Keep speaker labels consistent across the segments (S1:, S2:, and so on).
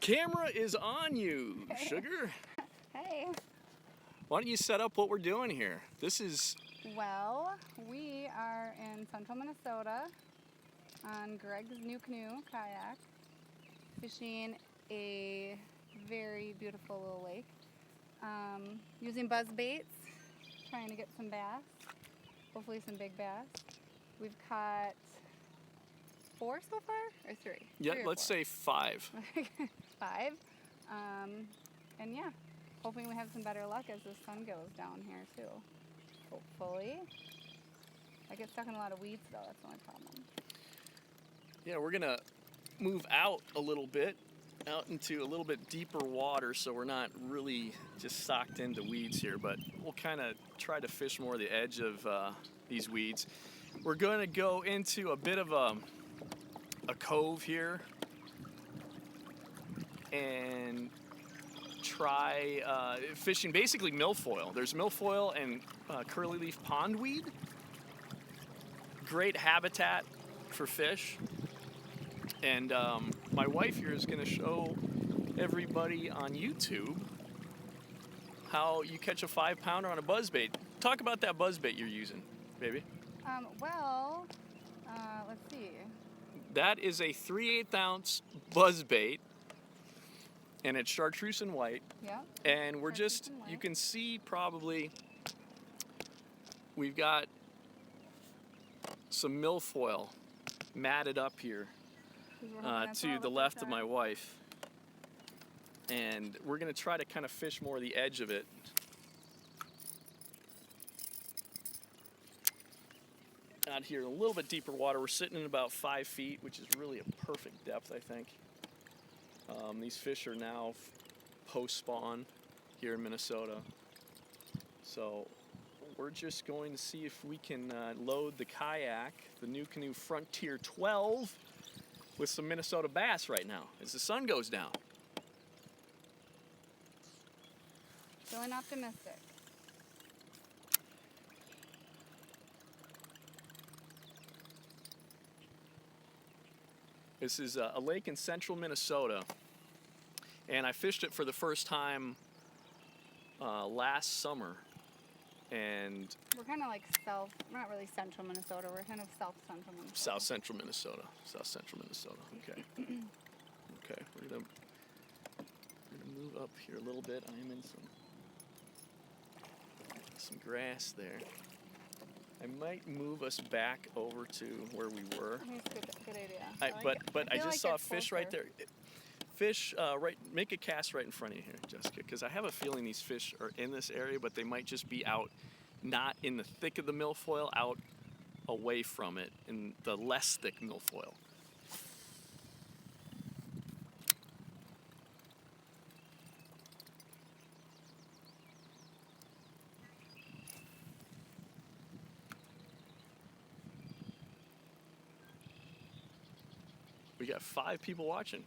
S1: Camera is on you, Sugar.
S2: Hey.
S1: Why don't you set up what we're doing here?
S2: Well, we are in central Minnesota on Greg's new canoe kayak, fishing a very beautiful little lake, using buzzbaits, trying to get some bass, hopefully some big bass. We've caught 4 so far, or 3?
S1: Yeah,
S2: 3 or
S1: let's
S2: 4?
S1: say 5.
S2: 5. And yeah, hoping we have some better luck as the sun goes down here too. Hopefully. I get stuck in a lot of weeds though, that's the only problem.
S1: Yeah, we're gonna move out a little bit, out into a little bit deeper water, so we're not really just socked into weeds here, but we'll kind of try to fish more the edge of these weeds. We're gonna go into a bit of a cove here and try fishing basically milfoil. There's milfoil and curly leaf pondweed. Great habitat for fish. And my wife here is going to show everybody on YouTube how you catch a 5-pounder on a buzzbait. Talk about that buzzbait you're using, baby.
S2: Let's see.
S1: That is a 3/8 ounce buzzbait, and it's chartreuse and white.
S2: Yeah.
S1: And we're just, you can see probably, we've got some milfoil matted up here to the left of my wife. And we're gonna try to kind of fish more the edge of it. Out here in a little bit deeper water. We're sitting in about 5 feet, which is really a perfect depth, I think. These fish are now post-spawn here in Minnesota. So we're just going to see if we can load the kayak, the New Canoe Frontier 12, with some Minnesota bass right now as the sun goes down.
S2: Feeling optimistic.
S1: This is a lake in central Minnesota, and I fished it for the first time last summer. And
S2: we're kind of like not really central Minnesota, we're kind of south central Minnesota.
S1: South central Minnesota. Okay. Okay, we're gonna move up here a little bit. I am in some grass there. I might move us back over to where we were.
S2: I think it's a good idea.
S1: But I just saw a fish right there. Fish, make a cast right in front of you here, Jessica, because I have a feeling these fish are in this area, but they might just be out, not in the thick of the milfoil, out away from it, in the less thick milfoil. We got 5 people watching.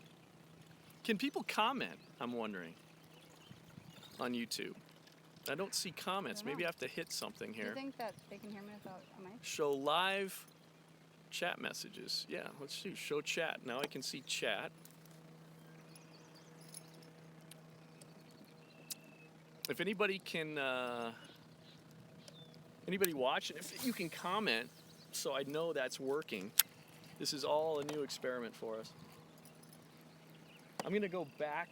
S1: Can people comment, I'm wondering, on YouTube? I don't see comments. Maybe I have to hit something here.
S2: Do you think that they can hear me without a mic?
S1: Show live chat messages. Yeah, let's do show chat. Now I can see chat. If anybody can, anybody watching, if you can comment so I know that's working. This is all a new experiment for us. I'm gonna go back.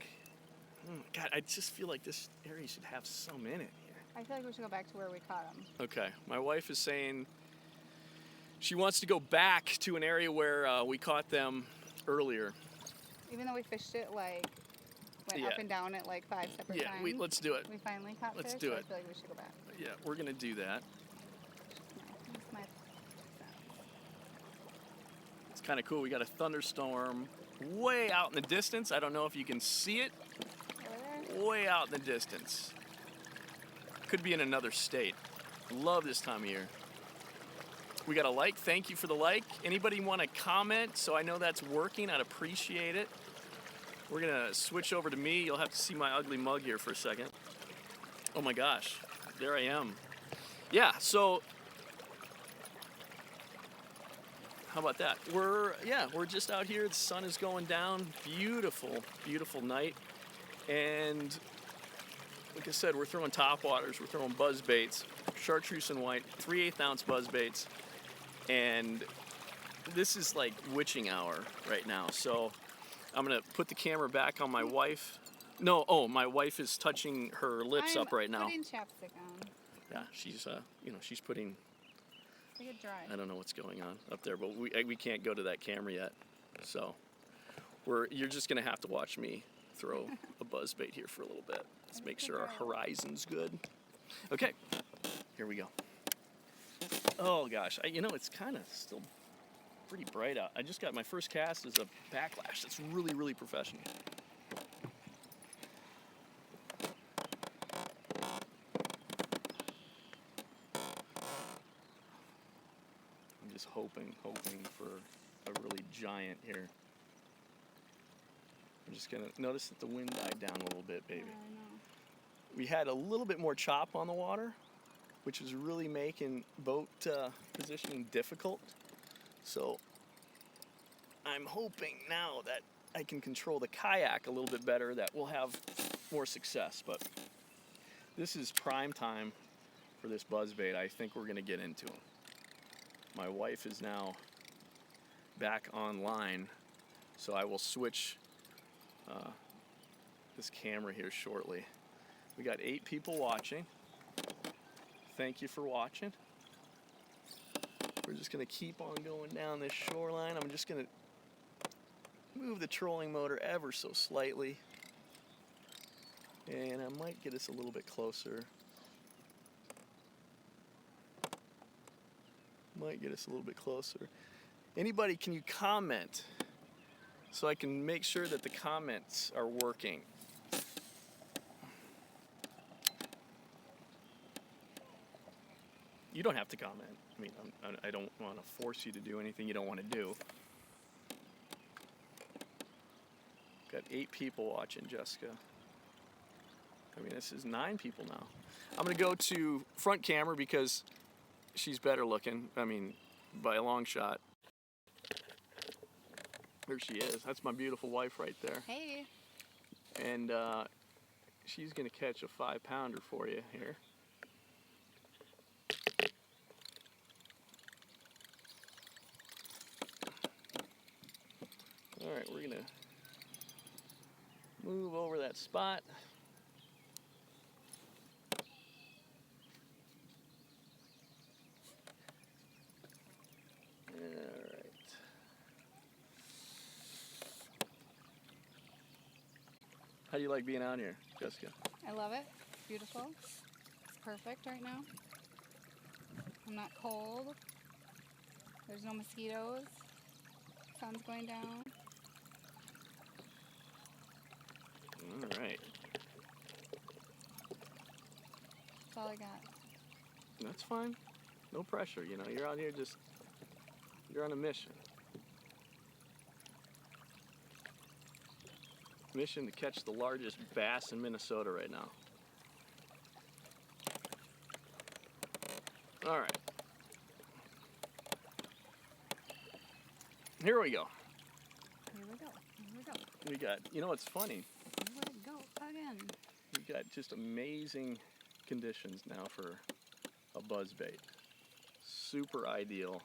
S1: Oh God, I just feel like this area should have some in it here.
S2: I feel like we should go back to where we caught them.
S1: Okay, my wife is saying she wants to go back to an area where we caught them earlier.
S2: Even though we fished it went up and down it like 5 separate times.
S1: Yeah, let's do it.
S2: We finally caught fish.
S1: Let's do it.
S2: I feel like we should go back.
S1: Yeah, we're gonna do that. It's kind of cool. We got a thunderstorm way out in the distance. I don't know if you can see it. Way out in the distance. Could be in another state. Love this time of year. We got a like. Thank you for the like. Anybody want to comment so I know that's working? I'd appreciate it. We're going to switch over to me. You'll have to see my ugly mug here for a second. Oh my gosh. There I am. Yeah, so How about that? We're just out here. The sun is going down. Beautiful, beautiful night. And like I said, we're throwing topwaters. We're throwing buzzbaits, chartreuse and white, 3/8 ounce buzzbaits. And this is like witching hour right now. So I'm gonna put the camera back on my wife. No, oh, my wife is touching her lips up right now.
S2: Putting chapstick on.
S1: Yeah, she's she's putting.
S2: They get dry.
S1: I don't know what's going on up there, but we can't go to that camera yet. So you're just gonna have to watch me throw a buzzbait here for a little bit. Let's make sure our horizon's good. Okay, here we go. Oh gosh, it's kind of still pretty bright out. I just got my first cast as a backlash. That's really, really professional. I'm just hoping for a really giant here. I'm just gonna notice that the wind died down a little bit, baby.
S2: Yeah, I know.
S1: We had a little bit more chop on the water, which was really making boat positioning difficult. So I'm hoping now that I can control the kayak a little bit better, that we'll have more success. But this is prime time for this buzzbait. I think we're gonna get into him. My wife is now back online, so I will switch this camera here shortly. We got 8 people watching. Thank you for watching. We're just gonna keep on going down this shoreline. I'm just gonna move the trolling motor ever so slightly, and I might get us a little bit closer. Anybody, can you comment so I can make sure that the comments are working? You don't have to comment. I mean, I don't want to force you to do anything you don't want to do. Got 8 people watching, Jessica. I mean, this is 9 people now. I'm gonna go to front camera because she's better looking. I mean, by a long shot. There she is. That's my beautiful wife right there.
S2: Hey.
S1: And she's gonna catch a 5-pounder for you here. All right, we're gonna move over that spot. All right. How do you like being out here, Jessica?
S2: I love it. It's beautiful. It's perfect right now. I'm not cold. There's no mosquitoes. Sun's going down.
S1: All right.
S2: That's all I got.
S1: That's fine. No pressure, you're out here you're on a mission. Mission to catch the largest bass in Minnesota right now. All right. Here we go.
S2: Here we go. Here we go.
S1: We got, what's funny?
S2: Here we go again.
S1: We got just amazing conditions now for a buzzbait. Super ideal.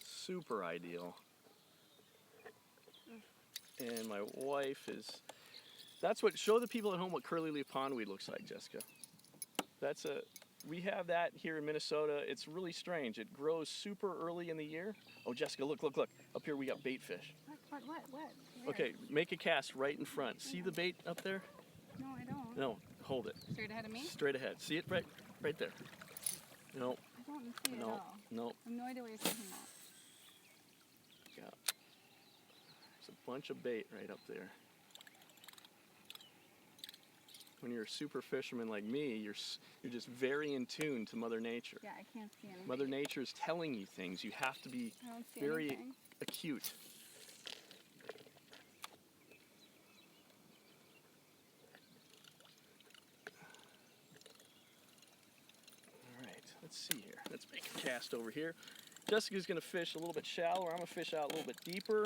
S1: Super ideal. And my wife show the people at home what curly-leaf pondweed looks like, Jessica. We have that here in Minnesota. It's really strange. It grows super early in the year. Oh, Jessica, look. Up here we got bait fish.
S2: What? Where?
S1: Okay, make a cast right in front. See the bait up there?
S2: No, I don't.
S1: No, hold it.
S2: Straight ahead of me?
S1: Straight ahead. See it right there. No.
S2: I don't see it at all.
S1: No.
S2: I have no idea what you're talking about.
S1: Yeah. There's a bunch of bait right up there. When you're a super fisherman like me, you're just very in tune to Mother Nature.
S2: Yeah, I can't see anything.
S1: Mother Nature is telling you things. You have to be
S2: I don't see
S1: very
S2: anything.
S1: acute. All right, let's see here. Let's make a cast over here. Jessica's gonna fish a little bit shallower. I'm gonna fish out a little bit deeper.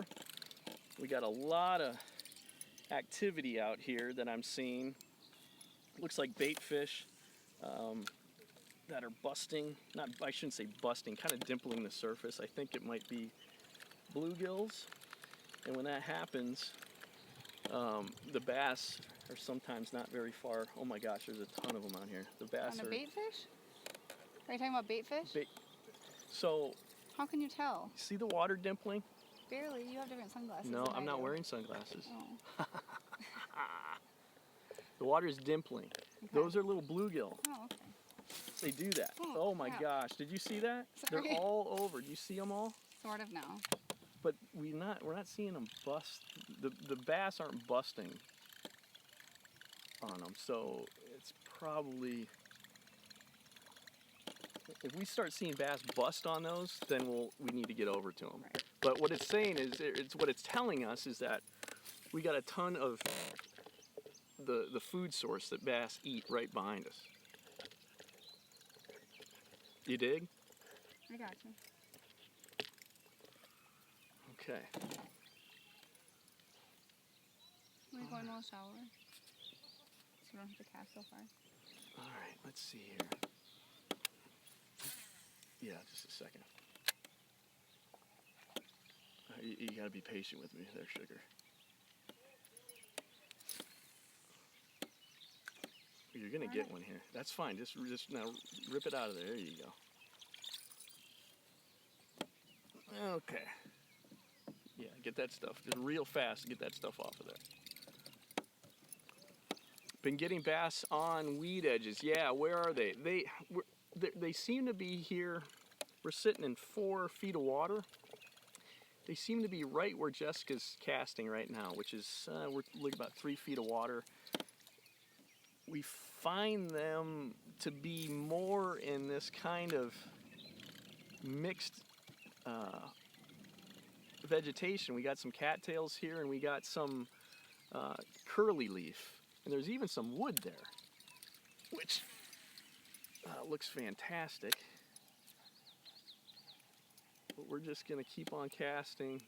S1: We got a lot of activity out here that I'm seeing. Looks like bait fish that are busting. Not, I shouldn't say busting, kind of dimpling the surface. I think it might be bluegills. And when that happens, the bass are sometimes not very far. Oh my gosh, there's a ton of them out here. The bass
S2: On a
S1: are
S2: bait fish? Are you talking about bait fish?
S1: So,
S2: how can you tell?
S1: see the water dimpling?
S2: Barely. You have different sunglasses.
S1: No,
S2: than
S1: I'm
S2: I
S1: not
S2: do.
S1: wearing sunglasses.
S2: Oh.
S1: The water is dimpling.
S2: Okay.
S1: Those are little bluegill.
S2: Oh, okay.
S1: They do that.
S2: Oh,
S1: Oh my
S2: crap.
S1: gosh, did you see that?
S2: Sorry.
S1: They're all over. Do you see them all?
S2: Sort of now.
S1: But we're not seeing them bust. The bass aren't busting on them, so it's probably, if we start seeing bass bust on those, then we need to get over to them.
S2: Right.
S1: But what it's saying is, what it's telling us is that we got a ton of the food source that bass eat right behind us. You dig?
S2: I got you.
S1: Okay.
S2: We're going a little shower. So we don't have to cast so far.
S1: All right, let's see here. Yeah, just a second. You gotta be patient with me there, sugar. You're gonna get one here. That's fine. Just now rip it out of there. There you go. Okay. Yeah, get that stuff. Just real fast. Get that stuff off of there. Been getting bass on weed edges. Yeah, where are they? They seem to be here. We're sitting in 4 feet of water. They seem to be right where Jessica's casting right now, which is we're looking about 3 feet of water. We find them to be more in this kind of mixed vegetation. We got some cattails here, and we got some curly leaf, and there's even some wood there, which looks fantastic. But we're just gonna keep on casting.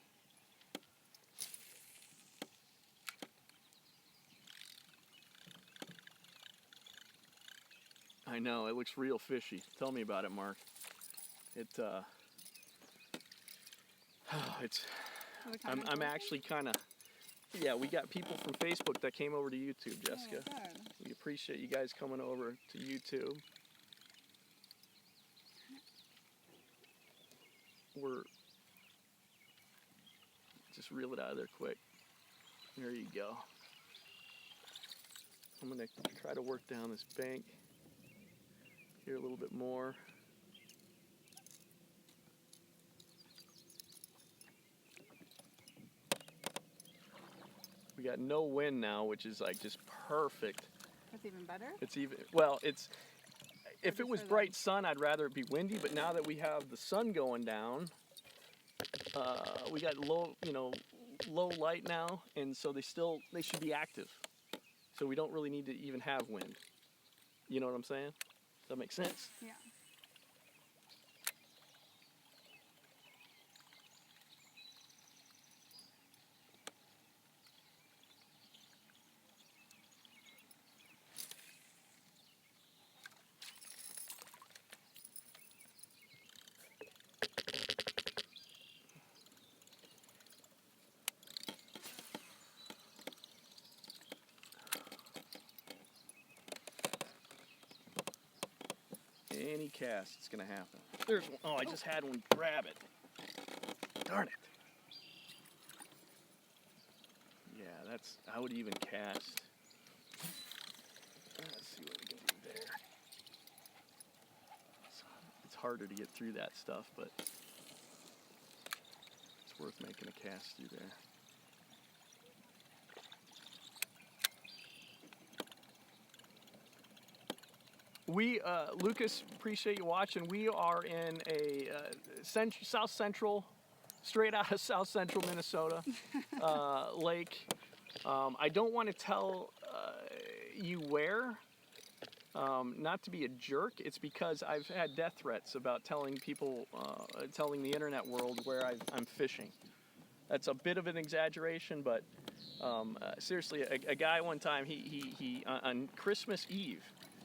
S1: I know, it looks real fishy. Tell me about it, Mark. It's I'm actually kind of, yeah, we got people from Facebook that came over to YouTube, Jessica.
S2: Oh, good.
S1: We appreciate you guys coming over to YouTube. We're just reel it out of there quick. There you go. I'm gonna try to work down this bank here a little bit more. We got no wind now, which is like just perfect.
S2: That's even better?
S1: It's even, well, it's, if
S2: just
S1: it was
S2: for
S1: bright sun, I'd rather it be windy, but now that we have the sun going down, we got low light now, and so they should be active. So we don't really need to even have wind. You know what I'm saying? Does that make sense?
S2: Yeah.
S1: Any cast, it's gonna happen. There's one. Oh, I just had one grab it. Darn it. Yeah, I would even cast. Let's see what we can do there. It's harder to get through that stuff, but it's worth making a cast through there. We, Lucas, appreciate you watching. We are in a south central, straight out of south central Minnesota lake. I don't want to tell you where, not to be a jerk. It's because I've had death threats about telling people, telling the internet world where I'm fishing. That's a bit of an exaggeration, but seriously, a guy one time, he on Christmas Eve,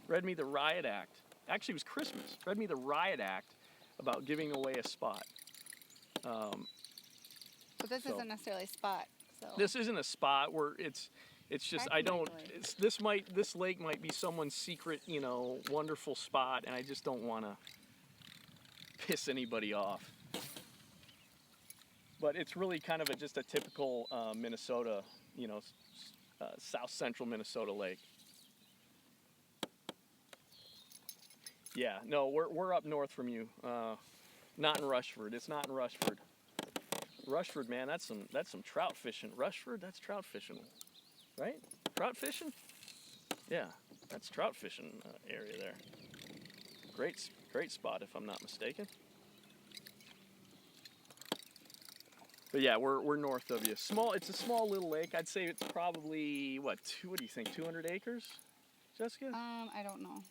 S1: read me the riot act. Actually, it was Christmas. Read me the riot act about giving away a spot.
S2: But this isn't necessarily a spot. So.
S1: This isn't a spot where it's just I don't. This lake might be someone's secret, wonderful spot, and I just don't want to piss anybody off. But it's really kind of just a typical Minnesota, south central Minnesota lake. Yeah, no, we're up north from you. Not in Rushford. It's not in Rushford. Rushford, man, that's some trout fishing. Rushford, that's trout fishing, right? Trout fishing? Yeah, that's trout fishing area there. Great spot if I'm not mistaken. But yeah, we're north of you. It's a small little lake. I'd say it's probably what do you think? 200 acres, Jessica?
S2: I don't know.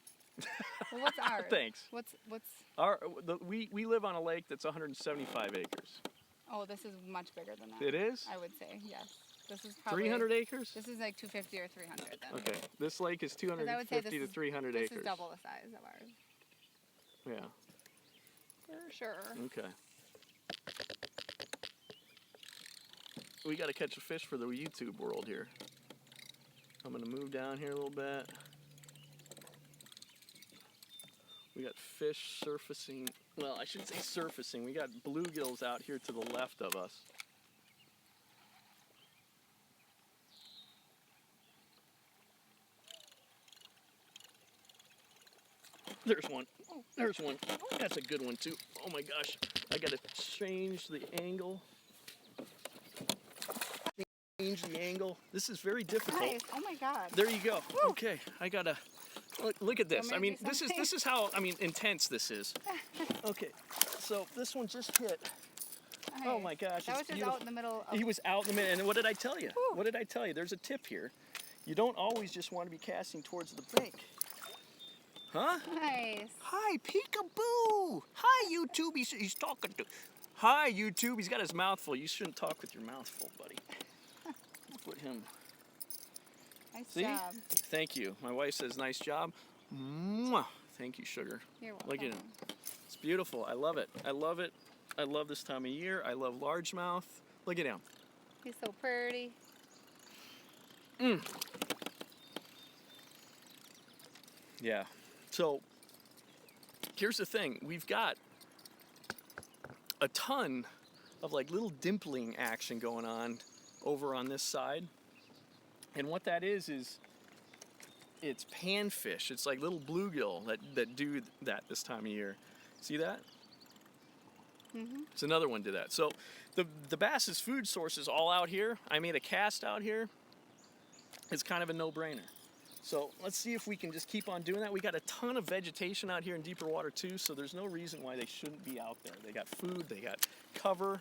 S2: Well, what's ours?
S1: Thanks.
S2: What's
S1: we live on a lake that's 175 acres.
S2: Oh, this is much bigger than that.
S1: It is?
S2: I would say, yes. This is probably
S1: 300 acres?
S2: This is like 250 or 300 then.
S1: Okay. This lake is 250 to 300 acres.
S2: This is double the size of ours.
S1: Yeah.
S2: For sure.
S1: Okay. We got to catch a fish for the YouTube world here. I'm going to move down here a little bit. We got fish surfacing. Well, I shouldn't say surfacing. We got bluegills out here to the left of us. There's one. There's one. That's a good one too. Oh my gosh. I got to change the angle. Change the angle. This is very difficult.
S2: Nice. Oh my God.
S1: There you go.
S2: Woo.
S1: Okay, I gotta look at this. I mean, this is how intense this is. Okay, so this one just hit.
S2: Nice.
S1: Oh my gosh,
S2: that was
S1: it's
S2: just
S1: beautiful.
S2: out in the middle. Of...
S1: He was out in the middle, and what did I tell you?
S2: Woo.
S1: What did I tell you? There's a tip here. You don't always just want to be casting towards the bank. Huh?
S2: Nice.
S1: Hi, peekaboo. Hi, YouTube. He's talking to. Hi, YouTube. He's got his mouth full. You shouldn't talk with your mouth full, buddy. Put him.
S2: Nice
S1: See?
S2: job.
S1: Thank you. My wife says, nice job. Mwah. Thank you, sugar.
S2: You're welcome.
S1: Look at him. It's beautiful. I love it. I love it. I love this time of year. I love largemouth. Look at him.
S2: He's so pretty.
S1: Yeah. So, here's the thing. We've got a ton of like little dimpling action going on over on this side. And what that is it's panfish. It's like little bluegill that do that this time of year. See that?
S2: Mm-hmm.
S1: It's another one did that. So the bass's food source is all out here. I made a cast out here. It's kind of a no-brainer. So let's see if we can just keep on doing that. We got a ton of vegetation out here in deeper water too, so there's no reason why they shouldn't be out there. They got food, they got cover,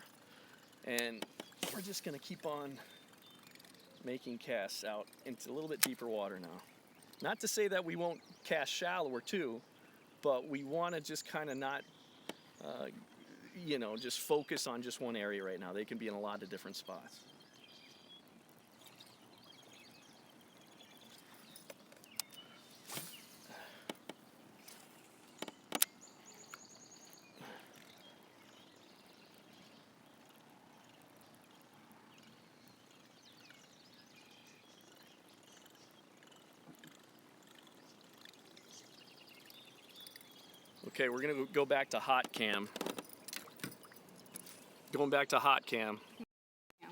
S1: and we're just gonna keep on making casts out into a little bit deeper water now. Not to say that we won't cast shallower too, but we want to just kind of not, just focus on just one area right now. They can be in a lot of different spots. Okay, we're gonna go back to hot cam. Going back to hot cam.
S2: Yeah.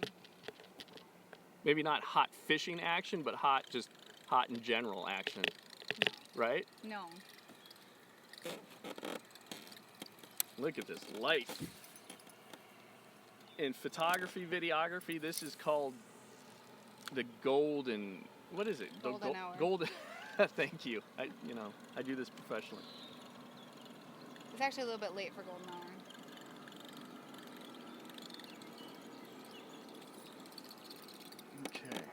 S1: Maybe not hot fishing action, but just hot in general action. Right?
S2: No.
S1: Look at this light. In photography, videography, this is called the golden, what is it?
S2: Golden hour.
S1: Golden, thank you. I do this professionally.
S2: It's actually a little bit late for golden hour.
S1: Okay.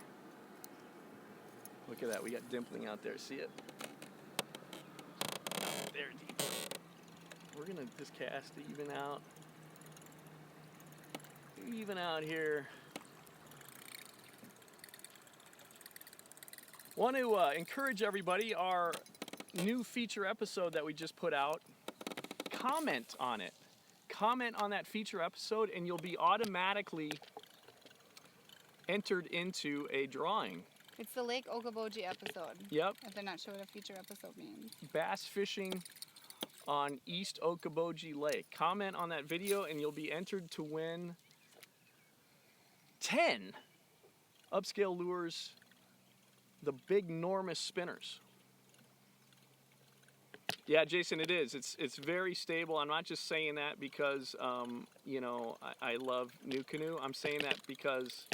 S1: Look at that. We got dimpling out there. See it? there, deep. We're gonna just cast even out. Even out here. Want to encourage everybody, our new feature episode that we just put out, comment on it. Comment on that feature episode and you'll be automatically entered into a drawing.
S2: It's the Lake Okoboji episode.
S1: Yep.
S2: If they're not sure what a feature episode means.
S1: Bass fishing on East Okoboji Lake. Comment on that video and you'll be entered to win 10 upscale lures, the big enormous spinners. Yeah, Jason, it is. It's very stable. I'm not just saying that because you know, I love New Canoe. I'm saying that because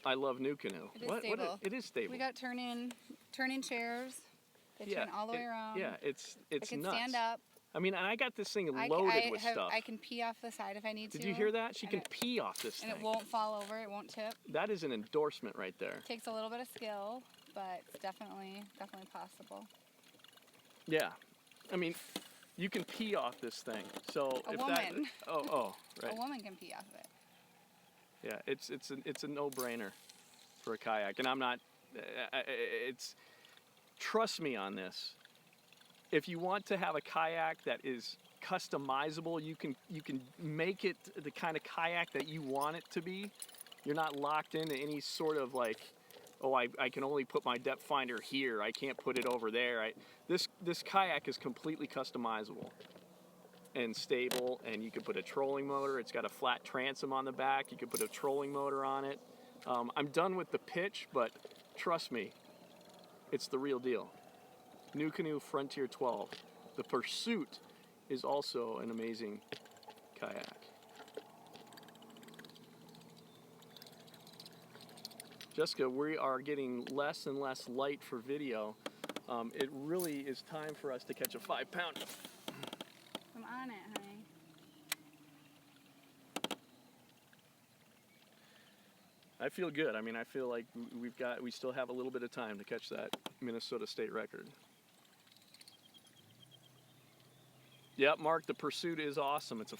S1: I love New Canoe.
S2: It is stable.
S1: It is stable.
S2: We got turning chairs. They turn all the way around.
S1: Yeah, it's
S2: I can
S1: nuts.
S2: stand up.
S1: I mean, and I got this thing loaded with stuff.
S2: I can pee off the side if I need to.
S1: Did you hear that? She can pee off this thing.
S2: And it won't fall over. It won't tip.
S1: That is an endorsement right there.
S2: Takes a little bit of skill, but it's definitely possible.
S1: Yeah, I mean, you can pee off this thing. So
S2: A
S1: if
S2: woman.
S1: that, right.
S2: A woman can pee off of it.
S1: Yeah, it's a no-brainer for a kayak, and I'm not. Trust me on this. If you want to have a kayak that is customizable, you can make it the kind of kayak that you want it to be. You're not locked into any sort of like, oh, I can only put my depth finder here. I can't put it over there. This kayak is completely customizable and stable, and you can put a trolling motor. It's got a flat transom on the back. You can put a trolling motor on it. I'm done with the pitch, but trust me, it's the real deal. New Canoe Frontier 12. The Pursuit is also an amazing kayak. Jessica, we are getting less and less light for video. It really is time for us to catch a 5-pounder.
S2: I'm on it, honey.
S1: I feel good. I mean, I feel like we still have a little bit of time to catch that Minnesota state record. Yep, Mark, the Pursuit is awesome. It's a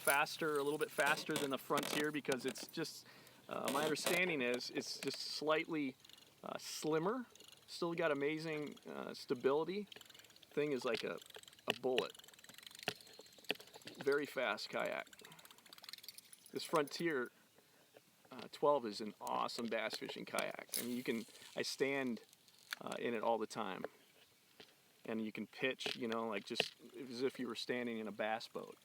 S1: little bit faster than the Frontier because it's just, my understanding is it's just slightly slimmer. Still got amazing stability. Thing is like a bullet. Very fast kayak. This Frontier 12 is an awesome bass fishing kayak. I mean, I stand in it all the time. And you can pitch, you know, like just as if you were standing in a bass boat.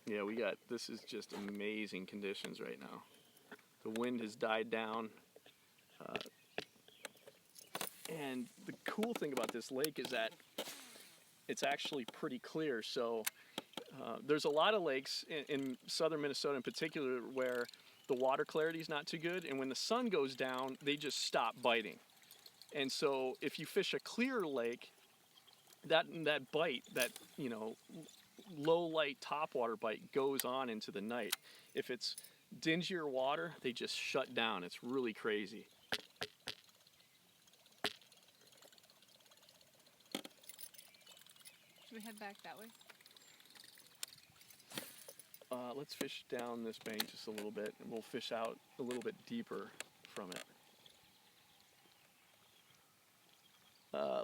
S2: Well,
S1: yeah, this is just amazing conditions right now. The wind has died down. And the cool thing about this lake is that it's actually pretty clear. So there's a lot of lakes in southern Minnesota in particular where the water clarity is not too good. And when the sun goes down, they just stop biting. And so if you fish a clear lake, that bite, that, you know, low light topwater bite goes on into the night. If it's dingier water, they just shut down. It's really crazy.
S2: should we head back that way?
S1: Let's fish down this bank just a little bit, and we'll fish out a little bit deeper from it.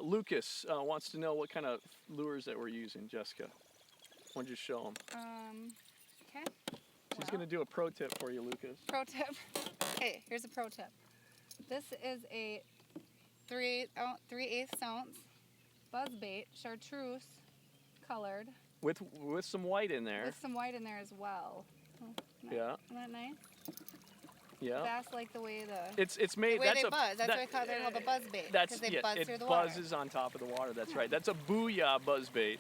S1: Lucas wants to know what kind of lures that we're using, Jessica. Why don't you show him?
S2: Okay.
S1: She's going to do a pro tip for you, Lucas.
S2: Pro tip. Hey, here's a pro tip. This is a 3/8 ounce buzzbait, chartreuse colored.
S1: With some white in there.
S2: With some white in there as well. Oh, nice.
S1: Yeah.
S2: Isn't that nice?
S1: Yeah.
S2: Bass like the way the
S1: it's made.
S2: the way
S1: That's
S2: they
S1: a
S2: buzz. That's
S1: that,
S2: why I call it a buzzbait.
S1: That's
S2: they buzz through
S1: it
S2: the water.
S1: buzzes on top of the water. That's right. That's a booyah buzzbait.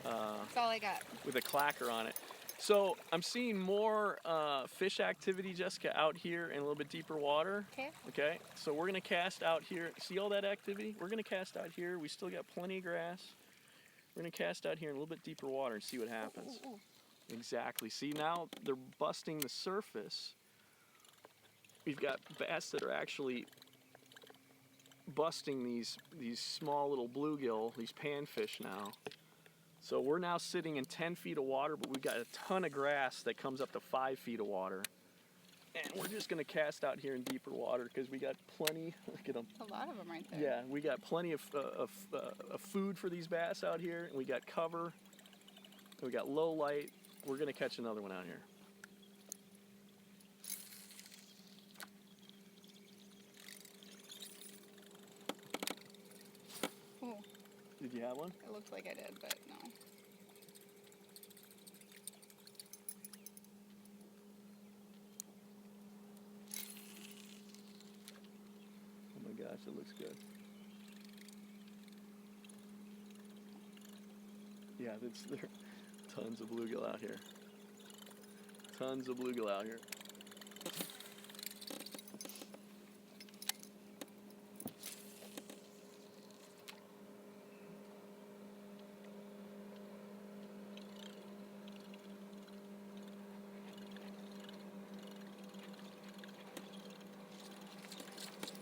S2: That's all I got.
S1: With a clacker on it. So I'm seeing more fish activity, Jessica, out here in a little bit deeper water.
S2: Okay.
S1: Okay, so we're gonna cast out here. See all that activity? We're gonna cast out here. We still got plenty of grass. We're gonna cast out here in a little bit deeper water and see what happens.
S2: Ooh, ooh, ooh.
S1: Exactly. See, now they're busting the surface. We've got bass that are actually busting these small little bluegill, these panfish now. So we're now sitting in 10 feet of water, but we've got a ton of grass that comes up to 5 feet of water. And we're just gonna cast out here in deeper water because we got plenty. Look at them.
S2: A lot of them right there.
S1: Yeah, we got plenty of food for these bass out here. And we got cover. We got low light. We're gonna catch another one out here.
S2: Ooh,
S1: Did you have one?
S2: it looked like I did, but no.
S1: Oh my gosh, it looks good. Yeah, there are tons of bluegill out here. Tons of bluegill out here.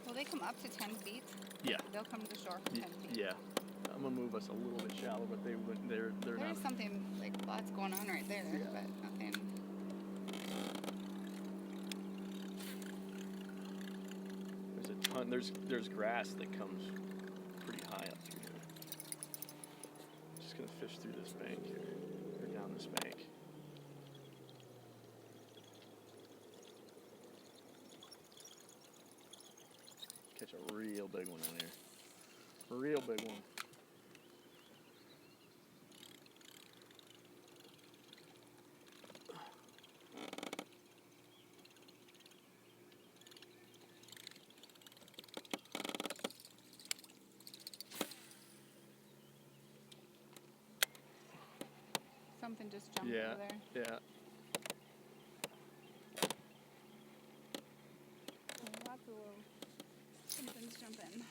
S2: Will they come up to 10 feet?
S1: Yeah.
S2: They'll come to the shore from 10 feet.
S1: Yeah. I'm gonna move us a little bit shallow, but they're not.
S2: There's something, like, lots going on right there,
S1: Yeah.
S2: but nothing.
S1: There's a ton. There's grass that comes pretty high up through here. Just gonna fish through this bank here, or down this bank. Catch a real big one out here. A real big one.
S2: Something just jumped
S1: Yeah,
S2: over there.
S1: yeah.
S2: Lots of little something's jumping.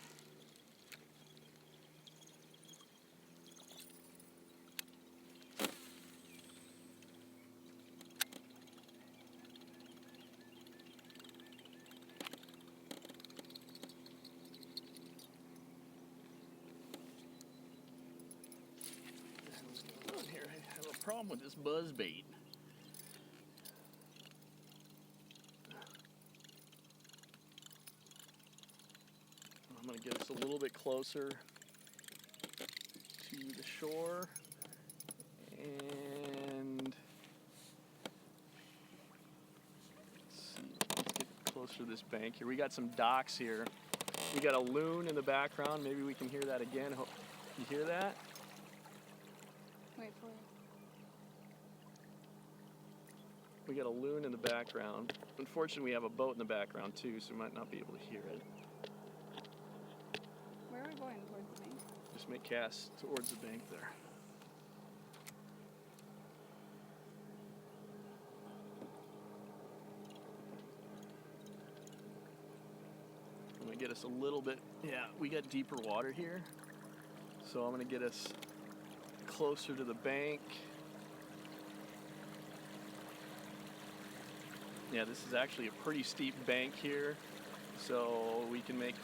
S1: What's going on here? I have a problem with this buzzbait. I'm gonna get us a little bit closer to the shore, and let's get closer to this bank here. We got some docks here. We got a loon in the background. Maybe we can hear that again. You hear that?
S2: Wait for it.
S1: We got a loon in the background. Unfortunately, we have a boat in the background too, so we might not be able to hear it.
S2: Where are we going? Towards the bank?
S1: Just make casts towards the bank there. I'm gonna get us a little bit, yeah, we got deeper water here. So I'm gonna get us closer to the bank. Yeah, this is actually a pretty steep bank here. So we can make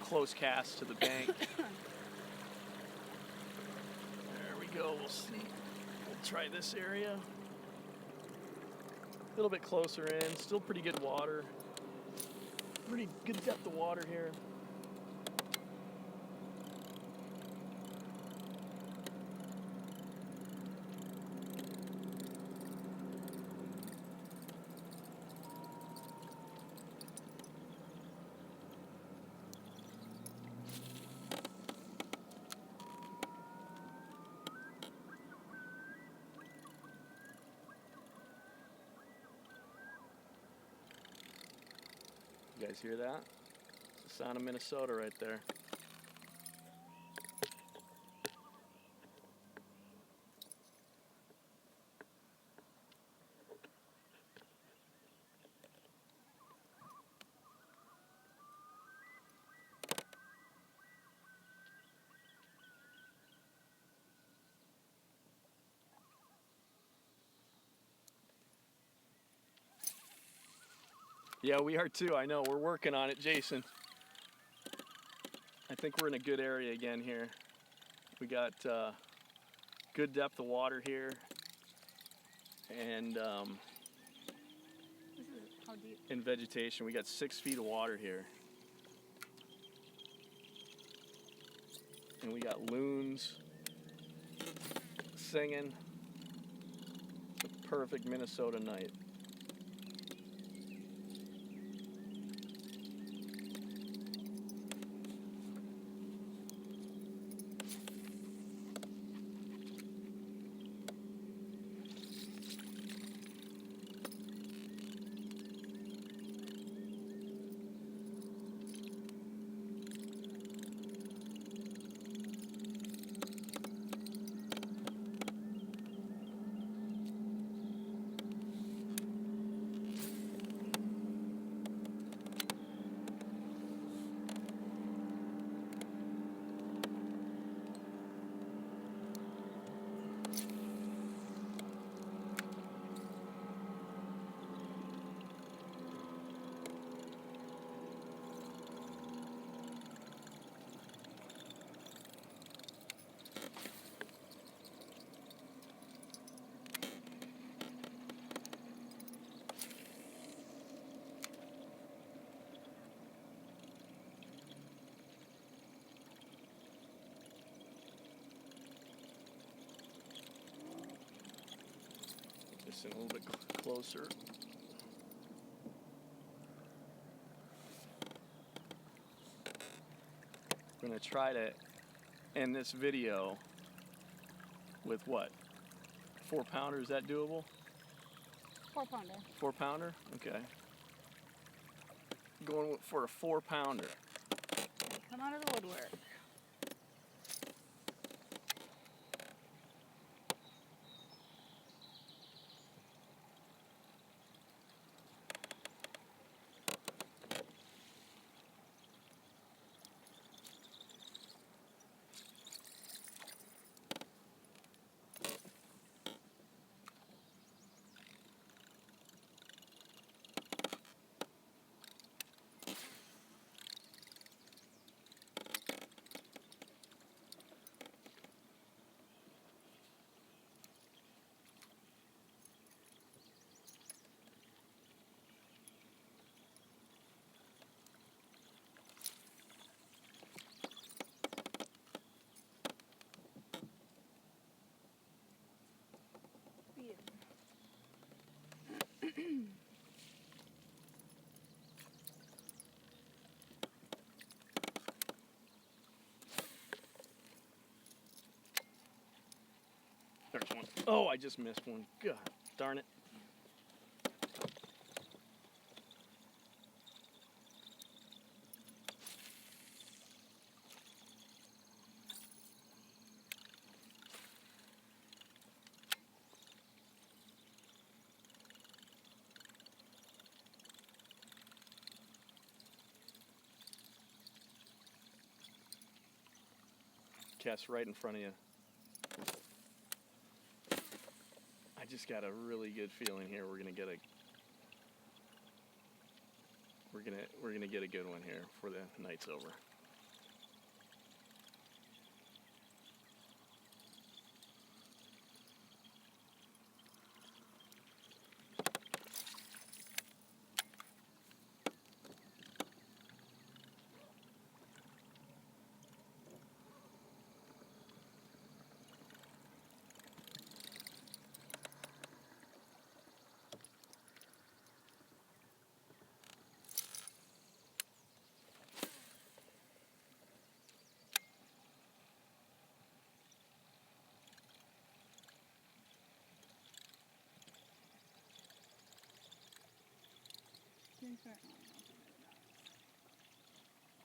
S1: close casts to the bank. There we go, we'll see. We'll try this area. A little bit closer in, still pretty good water. Pretty good depth of water here. You guys hear that? It's the sound of Minnesota right there. Yeah, we are too. I know. We're working on it, Jason. I think we're in a good area again here. We got good depth of water here, and
S2: This is how deep?
S1: in vegetation, we got 6 feet of water here. And we got loons singing. It's a perfect Minnesota night. Just in a little bit closer. I'm gonna try to end this video with what? 4-pounder, is that doable?
S2: 4-pounder.
S1: 4-pounder? Okay. Going for a 4-pounder.
S2: Come out of the woodwork.
S1: There's one. Oh, I just missed one. God darn it. Cast right in front of you. I just got a really good feeling here. We're gonna get a good one here before the night's over.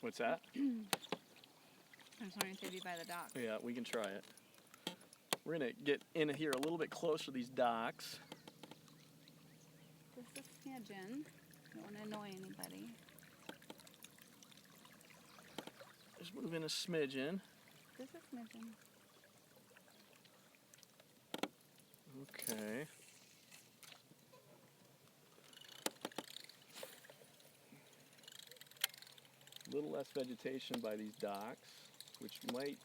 S1: What's that?
S2: I'm just wondering if they'd be by the dock.
S1: Yeah, we can try it. We're gonna get in here a little bit closer to these docks.
S2: Just a smidgen. Don't want to annoy anybody.
S1: Just move in a smidgen.
S2: Just a smidgen.
S1: Okay. A little less vegetation by these docks, which might,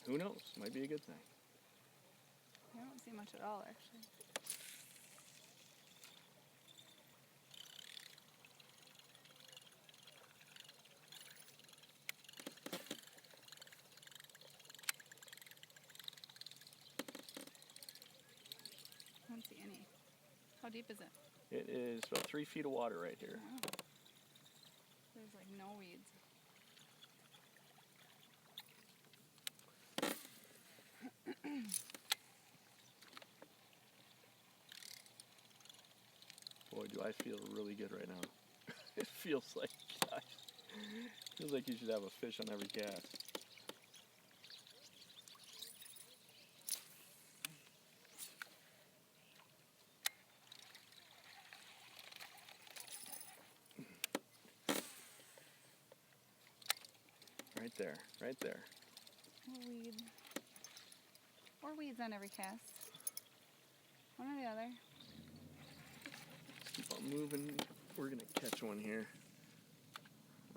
S1: who knows, might be a good thing.
S2: I don't see much at all, actually. I don't see any. How deep is it?
S1: It is about 3 feet of water right here.
S2: Oh. There's like no weeds.
S1: Boy, do I feel really good right now. It feels like, gosh, feels like you should have a fish on every cast. Right there, right there.
S2: Or weeds on every cast. One or the other.
S1: Let's keep on moving. We're gonna catch one here.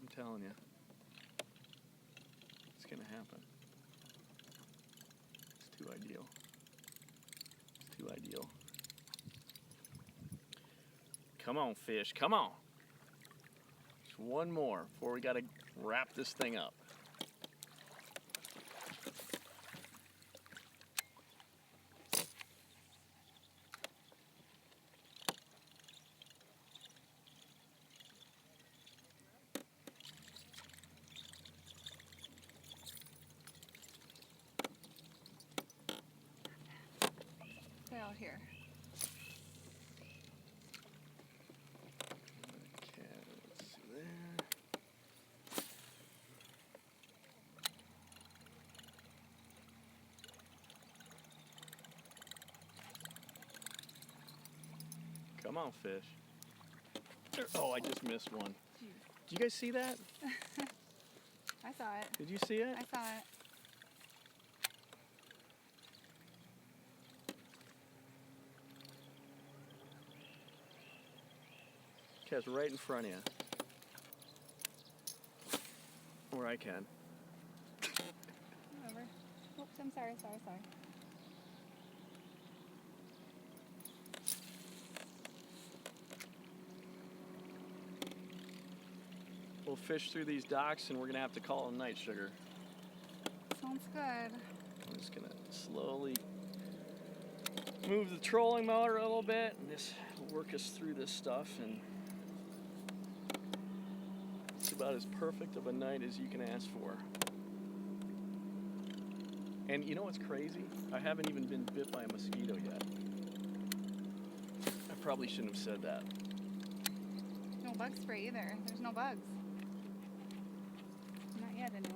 S1: I'm telling you. It's gonna happen. It's too ideal. It's too ideal. Come on, fish, come on. Just one more before we gotta wrap this thing up.
S2: They're out here.
S1: Okay, let's see there. Come on, fish. Oh, I just missed one. Did you guys see that?
S2: I saw it.
S1: Did you see it?
S2: I saw it.
S1: Cast right in front of you. Or I can.
S2: Whatever. Oops, I'm sorry.
S1: We'll fish through these docks and we're gonna have to call it a night, sugar.
S2: Sounds good.
S1: I'm just gonna slowly move the trolling motor a little bit and just work us through this stuff, and it's about as perfect of a night as you can ask for. And you know what's crazy? I haven't even been bit by a mosquito yet. I probably shouldn't have said that.
S2: No bug spray either. There's no bugs. Not yet, anyway.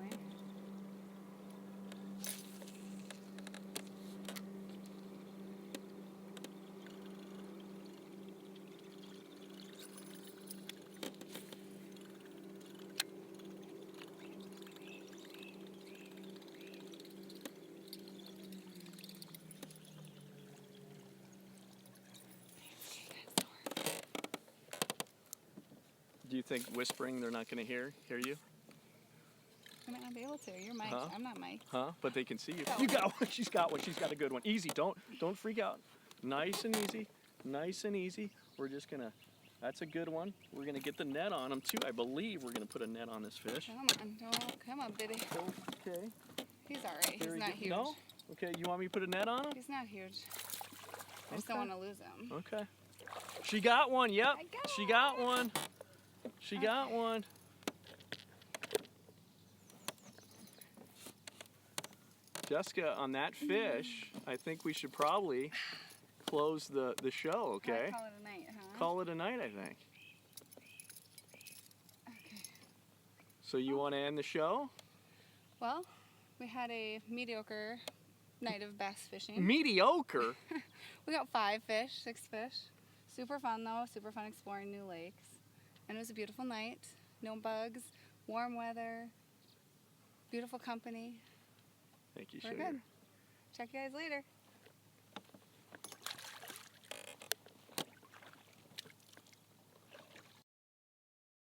S1: Do you think whispering they're not going to hear you?
S2: I might not be able to. You're mic'd.
S1: Huh?
S2: I'm not mic'd.
S1: Huh? But they can see you.
S2: Oh.
S1: You got one. She's got one. She's got a good one. Easy. Don't freak out. Nice and easy. Nice and easy. We're just gonna. That's a good one. We're gonna get the net on him too. I believe we're gonna put a net on this fish.
S2: Come on, baby.
S1: Okay.
S2: He's all right. He's not huge.
S1: No. Okay. You want me to put a net on him?
S2: He's not huge. I just don't want to lose him.
S1: Okay. She got one. Yep.
S2: I got
S1: She got one. She got one. Jessica, on that fish, I think we should probably close the show, okay?
S2: Call it a night, huh?
S1: Call it a night, I think.
S2: Okay.
S1: So you want to end the show?
S2: Well, we had a mediocre night of bass fishing.
S1: Mediocre?
S2: We got 5 fish, 6 fish. Super fun though, super fun exploring new lakes. And it was a beautiful night. No bugs, warm weather, beautiful company.
S1: Thank you,
S2: We're
S1: sugar.
S2: good. Check you guys later.